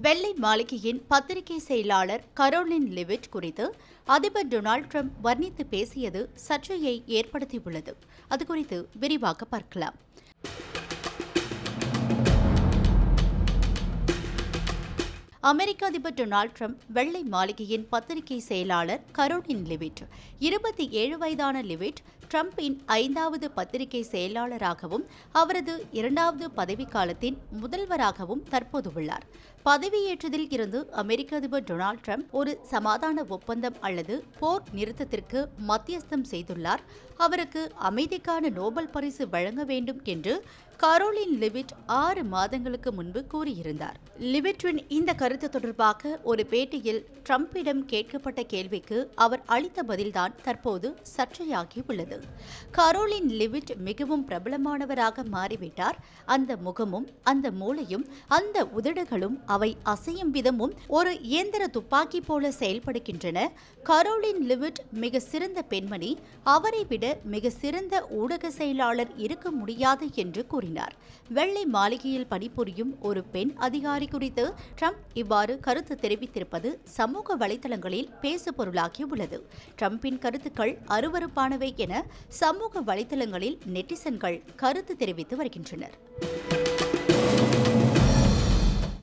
வெள்ளை மாளிகையின் பத்திரிகை செயலாளர் கரோலின் லெவிட் குறித்து அதிபர் டொனால்டு டிரம்ப் வர்ணித்து பேசியது சர்ச்சையை ஏற்படுத்தியுள்ளது. அது குறித்து விரிவாக பார்க்கலாம். அமெரிக்க அதிபர் டொனால்டு டிரம்ப் வெள்ளை மாளிகையின் பத்திரிகை செயலாளர் கரோலின் லெவிட் 27 வயதான லெவிட் டிரம்பின் 5வது பத்திரிகை செயலாளராகவும் அவரது 2வது பதவிக்காலத்தின் முதல்வராகவும் தற்போது உள்ளார். பதவியேற்றதில் இருந்து அமெரிக்க அதிபர் டொனால்டு டிரம்ப் ஒரு சமாதான ஒப்பந்தம் அல்லது போர் நிறுத்தத்திற்கு மத்தியஸ்தம் செய்துள்ளார். அவருக்கு அமைதிக்கான நோபல் பரிசு வழங்க வேண்டும் என்று கரோலின் லெவிட் 6 மாதங்களுக்கு முன்பு கூறியிருந்தார். லெவிட்டின் இந்த கருத்து தொடர்பாக ஒரு பேட்டியில் டிரம்பிடம் கேட்கப்பட்ட கேள்விக்கு அவர் அளித்த பதில்தான் தற்போது சர்ச்சையாகியுள்ளது. கரோலின் லெவிட் மிகவும் பிரபலமானவராக மாறிவிட்டார். அந்த முகமும் அந்த மூளையும் அந்த உதடுகளும் அவை அசையும் விதமும் ஒரு இயந்திர துப்பாக்கி போல செயல்படுகின்றன. கரோலின் லெவிட் மிக சிறந்த பெண்மணி. அவரை விட மிக சிறந்த ஊடக செயலாளர் இருக்க முடியாது என்று கூறினார். வெள்ளை மாளிகையில் பணிபுரியும் ஒரு பெண் அதிகாரி குறித்து ட்ரம்ப் இவ்வாறு கருத்து தெரிவித்திருப்பது சமூக வலைதளங்களில் பேசுபொருளாகியுள்ளது. ட்ரம்பின் கருத்துக்கள் அருவருப்பானவை என சமூக வலைதளங்களில் நெட்டிசன்கள் கருத்து தெரிவித்து வருகின்றனர்.